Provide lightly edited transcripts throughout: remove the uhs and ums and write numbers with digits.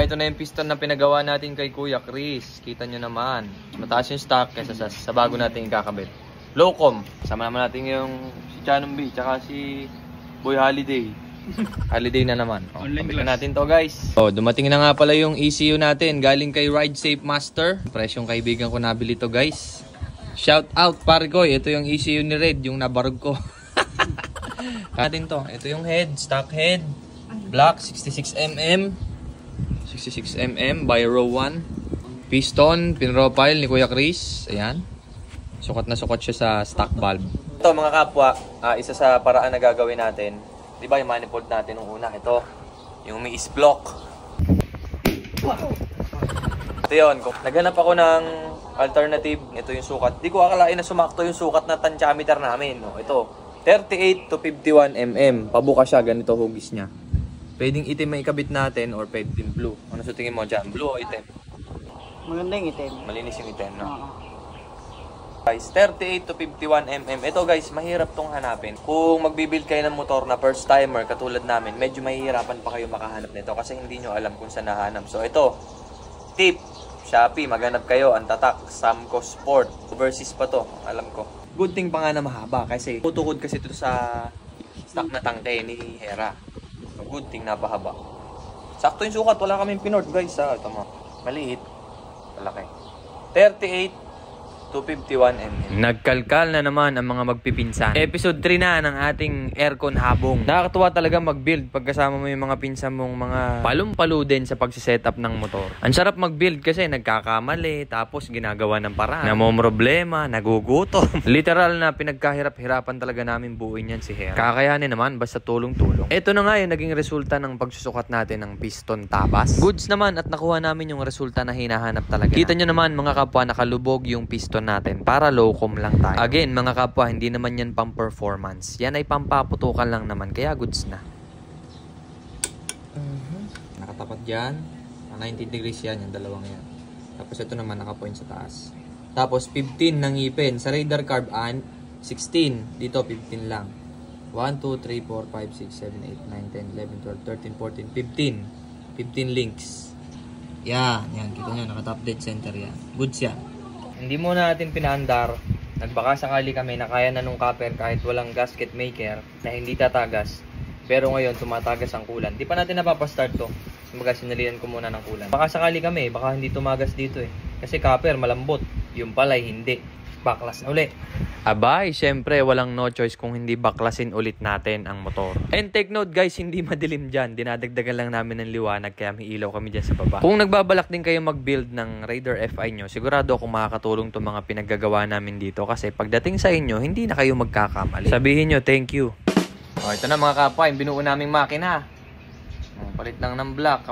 Ito na yung piston na pinagawa natin kay Kuya Chris. Kita nyo naman. Mataas yung stock kaysa sa bago natin ikakabit. Lowcom. Sama naman natin yung si Chanon B tsaka si Boy Holiday. Holiday na naman. Kapit na natin to guys. Dumating na nga pala yung ECU natin. Galing kay Ride Safe Master. Presyong kaibigan ko nabili to guys. Shout out Pargoy. Ito yung ECU ni Red. Yung nabarog ko. Natin to. Ito yung head. Stock head. Black 66mm. 66mm by row 1. Piston, pinrofile ni Kuya Chris. Ayan. Sukat na sukat siya sa stock valve. Ito mga kapwa, isa sa paraan na gagawin natin. Diba yung manifold natin nung una? Ito, yung may is-block. Ito yun. Naghanap ako ng alternative. Ito yung sukat. Di ko akalain na sumakto yung sukat na tantiameter namin. No? Ito, 38 to 51mm. Pabuka siya, ganito hugis niya. Pwedeng itim may ikabit natin or pwedeng blue. Ano sa tingin mo dyan? Blue o itim? Maganda yung itim. Malinis yung itim, no? Guys, 38 to 51mm. Ito guys, mahirap tong hanapin. Kung magbibuild kayo ng motor na first timer katulad namin, medyo mahihirapan pa kayo makahanap nito kasi hindi nyo alam kung saan nahanap. So ito, tip, Shopee, maghanap kayo, ang tatak, Samco Sport. Overseas pa to, alam ko. Good thing pa nga na mahaba kasi tutukod kasi ito sa stock na tangke ni Hera. Good thing napahaba. Sakto yung sukat, wala kaming pinort guys. Ito mo, maliit, malaki. 38 to 51mm. Nagkalkal na naman ang mga magpipinsan. Episode 3 na ng ating aircon habong. Nakakatuwa talaga mag-build pagkasama mo yung mga pinsan mong mga palum-palo din sa pagsisetup ng motor. Ang sarap mag-build kasi nagkakamali, tapos ginagawa ng paraan. Namomroblema, nagugutom. Literal na pinagkahirap-hirapan talaga namin buuin yan si Hera. Kakayanin naman basta tulong-tulong. Ito na nga yung naging resulta ng pagsusukat natin ng piston tabas. Goods naman at nakuha namin yung resulta na hinahanap talaga. Kita nyo naman mga kapwa, nakalubog yung piston natin para low-com lang tayo. Again, mga kapwa, hindi naman yan pang performance. Yan ay pampaputukan lang naman. Kaya goods na. Nakatapat dyan. 90 degrees yan, yung dalawang yan. Tapos ito naman nakapoint sa taas. Tapos 15 ng ngipin. Sa radar carb, 16. Dito, 15 lang. 1, 2, 3, 4, 5, 6, 7, 8, 9, 10, 11, 12, 13, 14, 15. 15 links. Yan. Kita nyo, nakatop dead center yan. Goods yan. Hindi muna natin pinaandar. Nagbaka sakali kami na kaya na nung copper kahit walang gasket maker na hindi tatagas. Pero ngayon tumatagas ang kulan. Di pa natin napapastart to. Kumbaga sinalihan ko muna ng kulan. Baka sakali kami, baka hindi tumagas dito eh. Kasi copper malambot. Yung palay hindi. Baklas na uli. Abay, syempre walang no choice kung hindi baklasin ulit natin ang motor. And take note guys, hindi madilim dyan. Dinadagdagan lang namin ng liwanag kaya may ilaw kami dyan sa baba. Kung nagbabalak din kayo mag-build ng Raider FI nyo, sigurado akong makakatulong itong mga pinaggagawa namin dito. Kasi pagdating sa inyo, hindi na kayo magkakamali. Sabihin nyo, thank you. Ito na mga kapwa, yung binuo naming makina. Palit lang ng black,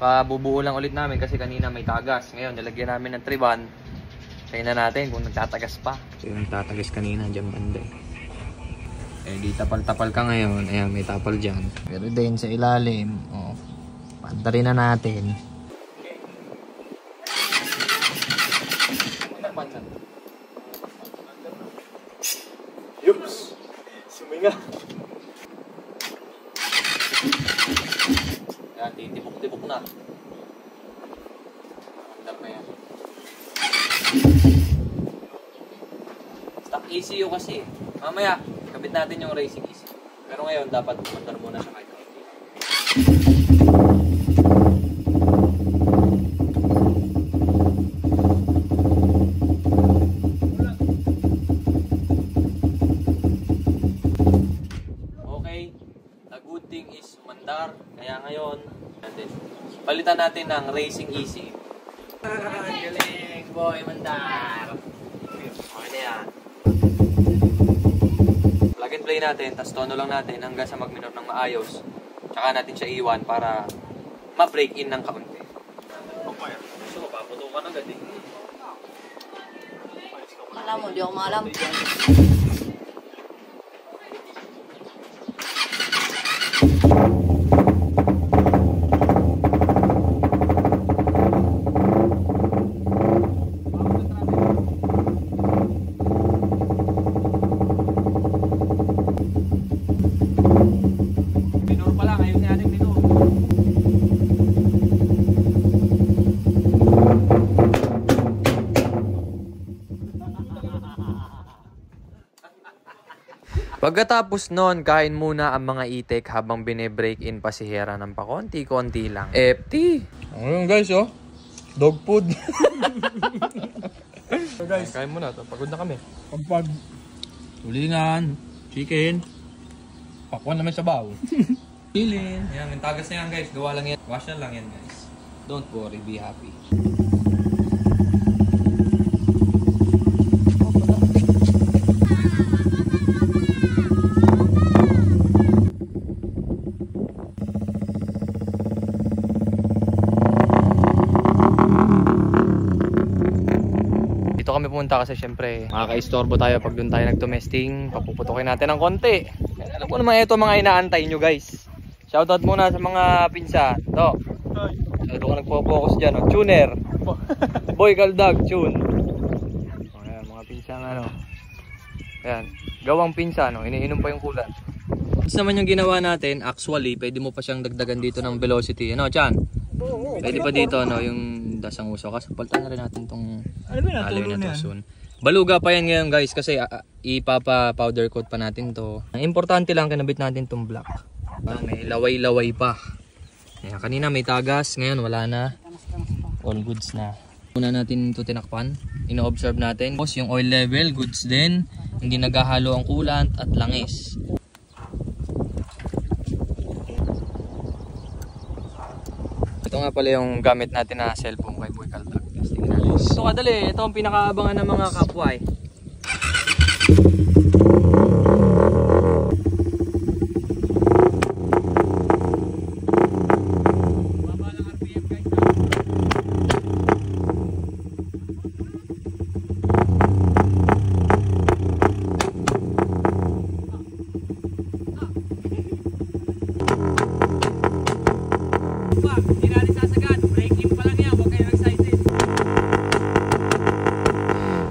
kabubuo lang ulit namin kasi kanina may tagas. Ngayon, nilagyan namin ng triban. Tingnan natin kung nagtatagas pa. So yung tatagas kanina dyan banda eh. Di tapal-tapal ka ngayon. Ayan, may tapal dyan. Pero din sa ilalim, panta rin na natin. Yups! Suminga! Ayan, titipok-tipok na. Andap na yan. Stock ECU kasi. Mamaya, kabit natin yung racing ECU. Pero ngayon, dapat kumandar muna siya kahit konti. Okay, the good thing is mandar. Kaya ngayon, palitan natin ng racing ECU. Galing, boy, mandar. Okay na yan. Plug and play natin, tas tono lang natin hanggang sa mag-minor ng maayos. Tsaka natin siya iwan para ma-break in ng kaunti. So, paputukan agad eh. Kala mo, di ako maalam. Minor pa lang, ayun natin minor. Pagkatapos nun, kain muna ang mga itik habang bine-break in pa si Hera ng pakonti-konti lang. FT! Ayun guys, oh. Dog food. So guys, kain muna. Pagod na kami. Pagpag Tulingan, chicken, pakwan naman sa baw. chilin. Yan, yung tagas na yan guys. Gawa lang yan. Wash na lang yan guys. Don't worry, be happy. Dito kami pumunta kasi syempre makaka-istorbo tayo pag doon tayo nagtumesting. Papuputukin natin ng konti. Alam ko naman ito mga inaantay nyo guys. Shoutout muna sa mga pinsa. Ito. Ito ka nagpo-focus dyan. Oh. Tuner. Boy Kaldag. Tune. Ayan, mga pinsa nga no. Ayan. Gawang pinsa no. Iniinom pa yung kulan. Ito naman yung ginawa natin. Actually, pwede mo pa siyang dagdagan dito ng velocity. Ano, Chan? Pwede pa dito no, yung dasang uso. Kasi paltan na rin natin tong alawin na to soon. Baluga pa yan ngayon guys kasi ipapa-powder coat pa natin to. Ang importante lang kinabit natin tong black. May laway-laway pa. Ayan, kanina may tagas, ngayon wala na. All goods na. Muna natin ito tinakpan. Ino-observe natin. Tapos yung oil level, goods din. Hindi naghahalo ang coolant at langis. Ito nga pala yung gamit natin na cellphone kay Boy Kaldag. Ito kadali, ito ang pinakaabangan ng mga kapwa eh. Baba lang RPM guys. Hindi natin sasagad, break-in pa lang yan, huwag kayo excited.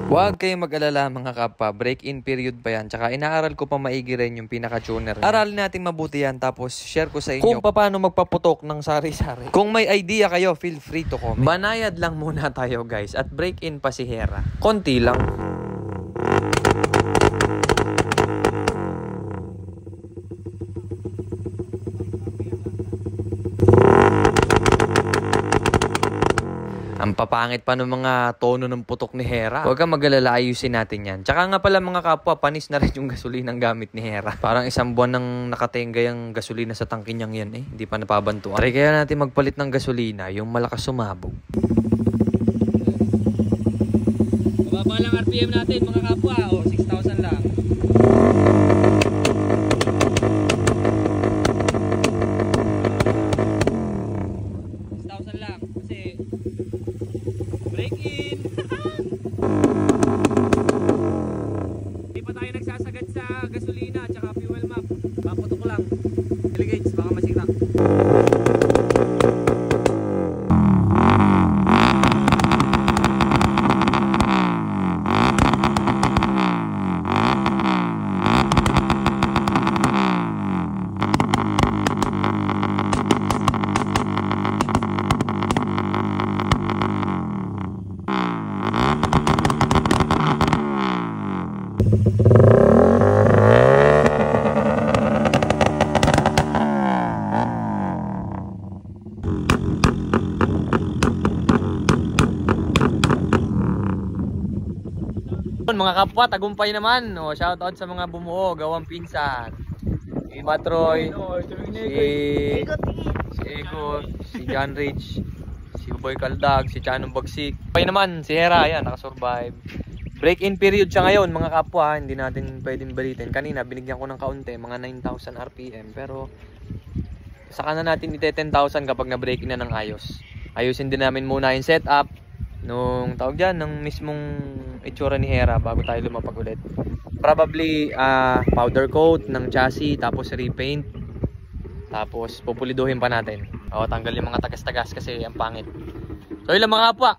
Huwag kayong mag-alala mga kapwa, break-in period pa yan. Tsaka inaaral ko pa maigi rin yung pinaka-tuner. Aralin natin mabuti yan tapos share ko sa inyo kung paano magpaputok ng sari-sari. Kung may idea kayo, feel free to comment. Banayad lang muna tayo guys at break-in pa si Hera. Konti lang. Ang papangit pa ng mga tono ng putok ni Hera. Huwag kang mag-alala, ayusin natin yan. Tsaka nga pala mga kapwa, panis na rin yung gasolinang gamit ni Hera. Parang isang buwan nang nakatenga yung gasolina sa tangke niyang yan eh. Hindi pa napabantuan. Try kaya natin magpalit ng gasolina, yung malakas sumabog. Mababa lang RPM natin mga kapwa. O, 6,000 lang. Mga kapwa, tagumpay naman. O, shoutout sa mga bumuo, gawang pinsan. Si Matroy, si Ego, si John Rich, si Boy Kaldag, si Chanong Bagsik. Tagumpay naman, si Hera, yan, nakasurvive. Break-in period siya ngayon, mga kapwa. Hindi natin pwedeng balitin. Kanina, binigyan ko ng kaunti, mga 9,000 RPM. Pero, saka na natin ite 10,000 kapag na-break-in na ng ayos. Ayusin din namin muna yung setup. nung tawag dyan, ng mismong itsura ni Hera bago tayo lumapag ulit. Probably powder coat ng chassis, tapos repaint, tapos pupuliduhin pa natin. O, tanggal yung mga tagas-tagas kasi ang pangit. So yun lang mga kapwa,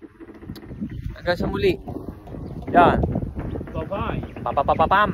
hanggang sa muli. Yan. Bye-bye. Papapapapam.